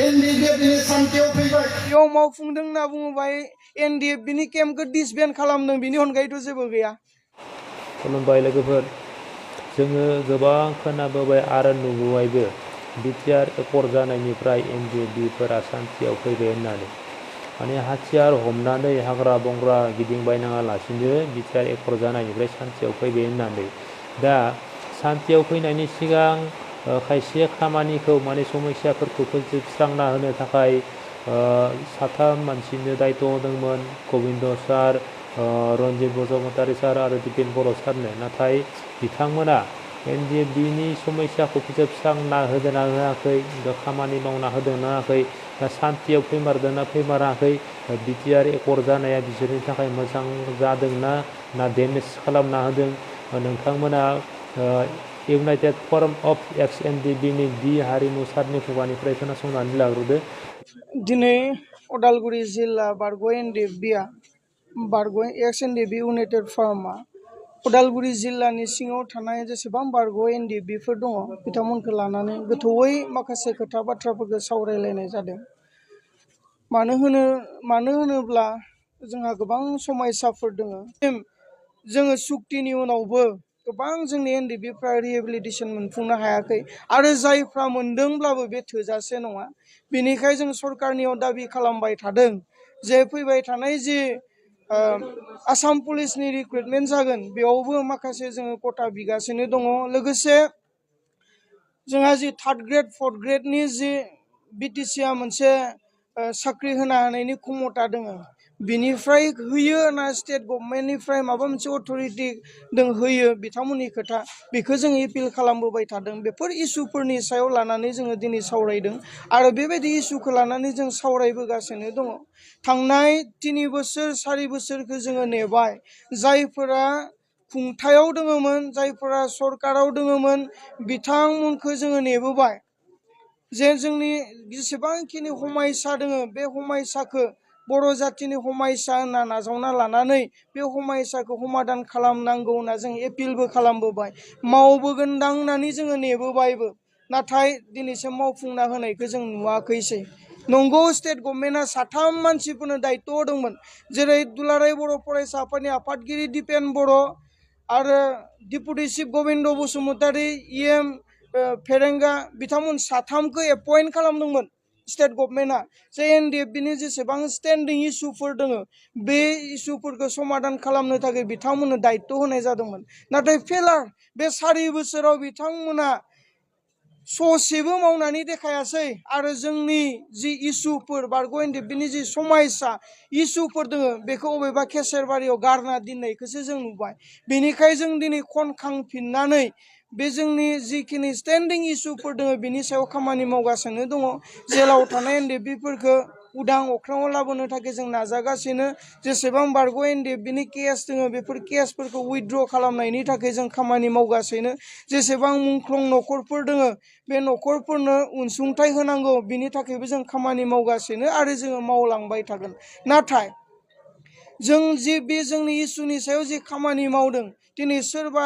NDFB नि सान्थियाव फैबाय बेयाव मावफुंदों होनना बुङोबा NDFB नि केम्पखौ डिसबेन्ड खालामदों बिनि अनगायैथ' जेबो गैया। खुलुमबाय लोगोफोर, जोङो गोबां खोनाबोबाय आरो नुबोबायबो बिटिआर एकर जानायनिफ्राय NDFBफोरा सान्थियाव फैबाय होननानै। माने हाथियार हमनानै हाग्रा बंग्रा गिदिंबायनाङा लासिनो बिटिआर एकर जानायनिफ्राय सान्थियाव फैबाय होननानै। दा सान्थियाव फैनायनि सिगां खायसे खामानिखौ माने समस्याफोरखौ फोजोबस्रांना होनो थाखाय साथाम मानसिनो दायथ' होदोंमोन, गबिन्द सार, रन्जित बसुमतारी सार आरो दिपेन बर' सारनो। नाथाय बिथांमोना NDFBनि समस्याखौ फोजोबस्रांना होदोंना होआखै, खामानि मावना होदोंना होआखै, सान्थियाव फैमारदोंना फैमाराखै, बिटिआर एकर जानाया बिसोरनि थाखाय मोजां जादोंना ना डेमेज खालामना होदों, नोंथांमोना इउनाइटेड फराम अफ एक्स NDFBनि दि हारिमु सारनि खुगानिफ्राय खोनासंनानै लाग्रोदो। दिनै उदालगुरि जिल्ला बारग' NDFBआ बारग' एक्स NDFB इउनाइटेड फरामा उदालगुरि जिल्लानि सिङाव थानाय जेसेबां बारग' NDFBफोर दङ बिथांमोनखौ लानानै गोथौयै माखासे खोथा बाथ्राफोरखौ सावरायलायनाय जादों। मानो होनोब्ला जोंहा गोबां समस्याफोर दङ। जोङो सुक्तिनि उनावबो गोबां जोंनि NDFBफ्रा रिहेबिलिटेसन मोनफुंनो हायाखै आरो जायफ्रा मोनदोंब्लाबो बे थोजासे नङा। बेनिखाय जों सरकारनियाव दाबि खालामबाय थादों जे फैबाय थानाय जि आसाम पुलिसनि रिक्रुटमेन्ट जागोन बेयावबो माखासे जोङो खथा बिगासिनो दङ। लोगोसे जोंहा जि थार्ड ग्रेड फर्थ ग्रेडनि जि BTCआ मोनसे साख्रि होनो हानायनि क्षमता दङ, बिनिफ्राय होयो ना स्टेट गभर्नमेन्टनिफ्राय माबा मोनसे अथरिटि होयो बिथांमोननि खोथा, बेखौ जों एपिल खालामबोबाय थादों। बेफोर इसुफोरनि सायाव लानानै जोङो दिनै सावरायदों आरो बेबायदि इसुखौ लानानै जों सावरायबोगासिनो दङ। थांनाय 3 बोसोर 4 बोसोरखौ जोङो नेबाय, जायफोरा खुंथायाव दङमोन, जायफोरा सरकाराव दङमोन, बिथांमोनखौ जोङो नेबोबाय जे जोंनि जेसेबांखिनि हमायसा दङ बे हमायसाखौ बर' जातिनि हमायसा होनना नाजावना लानानै बे हमायसाखौ समाधान खालामनांगौ होनना जों एपिलबो खालामबोबाय, मावबोगोनदां होननानै जोङो नेबोबायबो। नाथाय दिनैसिम मावफुंना होनायखौ जों नुवाखैसै। नंगौ, स्टेट गभर्नमेन्टआ 3 मानसिफोरनो दायित्व होदोंमोन, जेरै दुलाराय बर' फरायसा आफादनि आफादगिरि दिपेन बर' आरो deputy chief Gobinda Basumatary, EM फेरेंगा, बिथांमोन 3खौ एपइन्ट खालामदोंमोन स्टेट गभर्नमेन्टआ। जे NDFBनि जेसेबां स्टेन्डिं इसुफोर दङ बे इसुफोरखौ समाधान खालामनो थाखाय बिथांमोननो दायित्व होनाय जादोंमोन। नाथाय फेलार बे 4 बोसोराव बिथांमोना ससेबो मावनानै देखायासै आरो जोंनि जि इसुफोर बारग' NDFBनि जि समस्या इसुफोर दङ बेखौ अबेबा केसेरबारियाव गारना दोननायखौसो जों नुबाय। बेनिखाय जों दिनै खनखांफिननानै बे जोंनि जिखिनि स्टेन्डिं इसुफोर दङ बिनि सायाव खामानि मावगासिनो दङ। जेलाव थानाय NDFBफोरखौ उदां अख्राङाव लाबोनो थाखाय जों नाजागासिनो। जेसेबां बारग' NDFBनि केस दङ बेफोर केसफोरखौ उइथड्र खालामनायनि थाखाय जों खामानि मावगासिनो। जेसेबां मुंख्लं न'खरफोर दङ बे न'खरफोरनो अनसुंथाइ होनांगौ बिनि थाखायबो जों खामानि मावगासिनो आरो जोङो मावलांबाय थागोन। नाथाय जों जि बे जोंनि इसुनि सायाव जि खामानि मावदों, दिनै सोरबा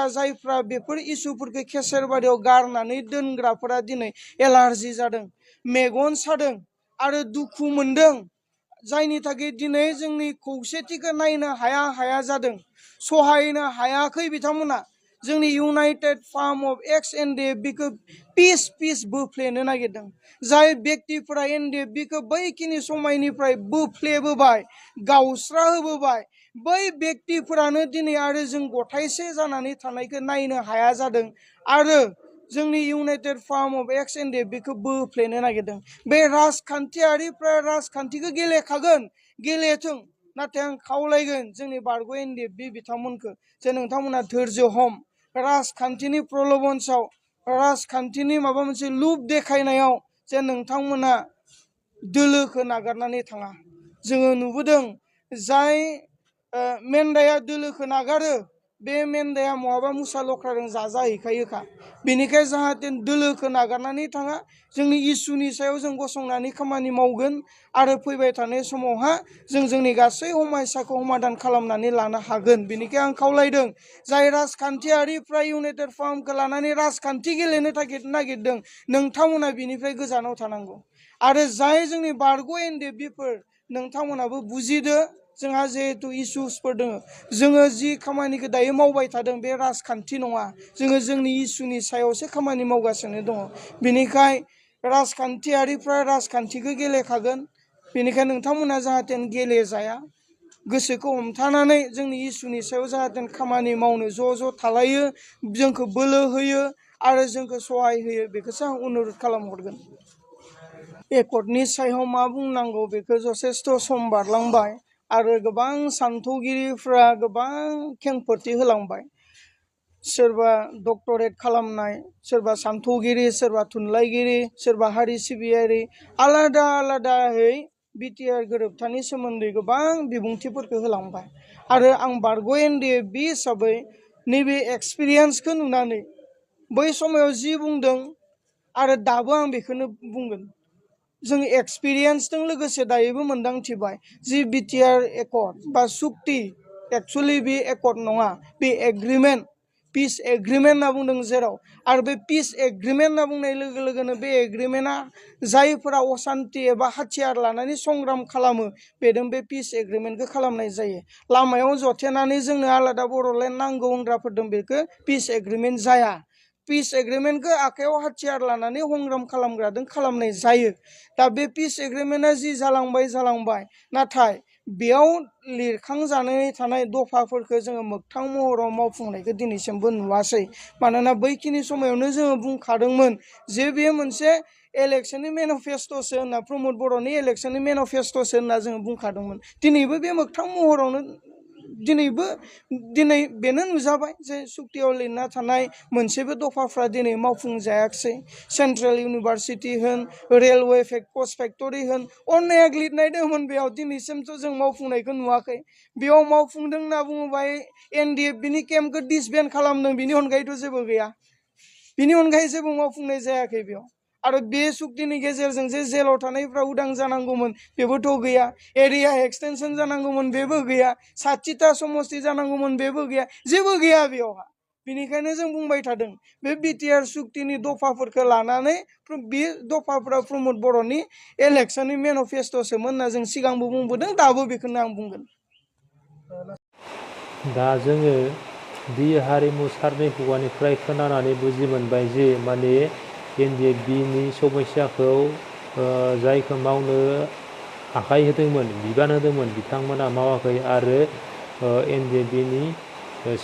जायफ्रा बेफोर इसुफोरखौ केसेरबारियाव गारनानै दोनग्राफोरा दिनै एलार्जि जादों, मेगन सादों आरो दुखु मोनदों, जायनि थाखाय दिनै जोंनि खौसेथिखौ नायनो हाया जादों, सहायनो हायाखै बिथांमोना। जोंनि इउनाइटेड फराम अफ एक्स NDFBखौ पिस बोफ्लेनो नागिरदों। जाय व्यक्तिफोरा NDFBखौ बैखिनि समायनिफ्राय बोफ्लेबोबाय, गावस्रा होबोबाय, बै व्यक्तिफोरानो दिनै आरो जों गथायसे जानानै थानायखौ नायनो हाया जादों आरो जोंनि इउनाइटेड फराम अफ एक्स NDFBखौ बोफ्लेनो नागिरदों। बे राजखान्थियारिफ्रा राजखान्थिखौ गेलेखागोन, गेलेथों, नाथाय आं खावलायगोन जोंनि बारग' NDFB बिथांमोनखौ जे नोंथांमोना धैर्य हम। राजखान्थिनि प्रलबनसाव, राजखान्थिनि माबा मोनसे लुब देखायनायाव जे नोंथांमोना दोलोखौ नागारनानै थाङा। जोङो नुबोदों जाय मेन्दाया दोलोखौ नागारो बे मेन्दाया महाबा मुसा लख्राजों जाजाहैखायोखा बेनिखाय जाहाथे दोलोखौ नागारनानै थाङा जोंनि इसुनि सायाव जों गसंनानै खामानि मावगोन आरो फैबाय थानाय समावहा जों जोंनि गासै हमायसाखौ समाधान खालामनानै लानो हागोन बेनिखाय आं खावलायदों जाय राजखान्थियारिफ्रा इउनाइटेड फार्मखौ लानानै राजखान्थि गेलेनो नागिरदों नोंथांमोना बिनिफ्राय गोजानाव थानांगौ आरो जाय जोंनि बारग' NDFBफोर नोंथांमोनाबो बुजिदो जोंहा जिहेतु इसुसफोर दङ जोङो जि खामानिखौ दायो मावबाय थादों बे राजखान्थि नङा जोङो जोंनि इसुनि सायावसो खामानि मावगासिनो दङ बेनिखाय राजखान्थियारिफ्रा राजखान्थिखौ गेलेखागोन बेनिखाय नोंथांमोना जाहाथे गेलेजाया गोसोखौ हमथानानै जोंनि इसुनि सायाव जाहाथे खामानि मावनो ज' थालायो जोंखौ बोलो होयो आरो जोंखौ सहाय होयो बेखौसो आं अनुरद खालामहरगोन एकर्डनि सायाव मा बुंनांगौ बेखौ जथेस्थ' सम बारलांबाय आरो गोबां सान्थौगिरिफ्रा गोबां खेंफोरथि होलांबाय सोरबा डक्टरेट खालामनाय सोरबा सान्थौगिरि सोरबा थुनलाइगिरि सोरबा हारि सिबियारि आलादा आलादायै बिटिआर गोरोबथानि सोमोन्दै गोबां बिबुंथिफोरखौ होलांबाय आरो आं बारग' NDFB हिसाबै नैबे एक्सपिरियेन्सखौ नुनानै बै समाव जि बुंदों आरो दाबो आं बेखौनो बुंगोन जों एक्सपिरियेन्सजों लोगोसे दायोबो मोनदांथिबाय जि बिटिआर एकर्ड बा सुक्ति एक्सुवेलि बे एकर्ड नङा बे एग्रिमेन्ट पिस एग्रिमेन्ट होनना बुंदों जेराव आरो बे पिस एग्रिमेन्ट होनना बुंनाय लोगो लोगोनो बे एग्रिमेन्टआ जायफोरा असान्ति एबा हाथियार लानानै संग्राम खालामो बेजों बे पिस एग्रिमेन्टखौ खालामनाय जायो लामायाव जथेनानै जोंनो आलादा बर'लेण्ड नांगौ होनग्राफोरदों बेखौ पिस एग्रिमेन्ट जाया पिस एग्रिमेन्टखौ आखायाव हाथियार लानानै संग्राम खालामग्रादों खालामनाय जायो दा बे पिस एग्रिमेन्टआ जि जालांबाय नाथाय बेयाव लिरखांजानानै थानाय दफाफोरखौ जोङो मोगथां महराव मावफुंनायखौ दिनैसिमबो नुवासै मानोना बैखिनि समावनो जोङो बुंखादोंमोन जे बेयो मोनसे इलेक्सननि मेनिफेस्ट'सो होनना प्रमद बर'नि इलेक्सननि मेनिफेस्ट'सो होनना जोङो बुंखादोंमोन दिनैबो बे मोगथां महरावनो दिनै बेनो नुजाबाय जे सुक्तियाव लिरना थानाय मोनसेबो दफाफ्रा दिनै मावफुंजायाखिसै सेन्ट्रेल इउनिभारसिटि होन रेलवे पस्ट फेक्टरि होन अनेक लिरनाय दंमोन बेयाव दिनैसिमथ' जों मावफुंनायखौ नुवाखै बेयाव मावफुंदों होनना बुङोबा NDFBनि केम्पखौ डिसबेन्ड खालामदों बिनि अनगायैथ' जेबो गैया बिनि अनगायै जेबो मावफुंनाय जायाखै बेयाव आरो बे सुक्तिनि गेजेरजों जे जेलाव थानायफ्रा उदां जानांगौमोन बेबोथ' गैया एरिया एक्सटेनसन जानांगौमोन बेबो गैया 60टा समस्ति जानांगौमोन बेबो गैया जेबो गैया बेयावहा बेनिखायनो जों बुंबाय थादों बे बिटिआर सुक्तिनि दफाफोरखौ लानानै बे दफाफ्रा प्रमद बर'नि इलेक्सननि मेनिफेस्ट'सोमोन होनना जों सिगांबो बुंबोदों दाबो बेखौनो आं बुंगोन दा जोङो दि हारिमु सारनि खुगानिफ्राय खोनानानै बुजि मोनबाय जे माने NDFBनि समस्याखौ जायखौ मावनो आखाइ होदोंमोन बिबान होदोंमन बिथांमोना मावाखै आरो NDFBनि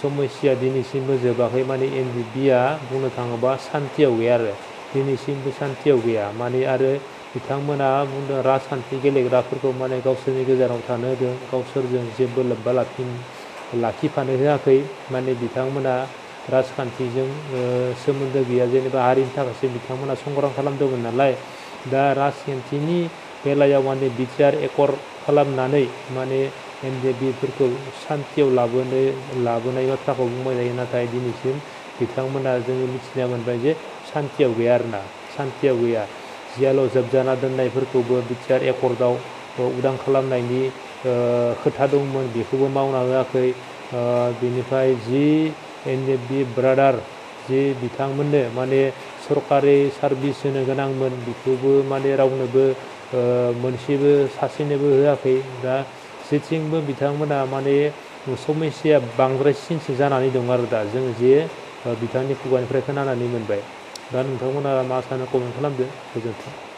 समस्या दिनैसिमबो जोबाखै माने NDFBआ बुंनो थाङोबा सान्थियाव गैया आरो दिनैसिमबो सान्थियाव गैया माने आरो बिथांमोना बुंदों राजखान्थि गेलेग्राफोरखौ माने गावसोरनि गेजेराव थानो होदों गावसोरजों जेबो लोब्बा लाखिफानो होआखै माने बिथांमोना राजखान्थिजों सोमोन्दो गैया जेनेबा हारिनि थाखायसो बिथांमोना संग्राम खालामदोंमोन नालाय दा राजखान्थिनि बेलायाव माने बिटिआर एकर्ड खालामनानै माने NDFBफोरखौ सान्थियाव लाबोनाय बाथ्राखौ बुंबाय जायो नाथाय दिनैसिम बिथांमोना जोङो मिथिना मोनबाय जे सान्थियाव गैया आरोना सान्थियाव गैया जियाल' जोबजाना दोननायफोरखौबो बिटिआर एकर्डआव उदां खालामनायनि खोथा दंमोन बेखौबो मावना होआखै बेनिफ्राय जि NDFB ब्रादार जि बिथांमोननो माने सरकारि सार्भिस होनो गोनांमोन बेखौबो माने रावनोबो मोनसेबो सासेनोबो होआखै दा जेथिंबो बिथांमोना माने समस्या बांद्रायसिनसो जानानै दं आरो दा जों जे बिथांनि खुगानिफ्राय खोनानानै मोनबाय दा नोंथांमोना मा सानो कमेन्ट खालामदो गोजोन्थों।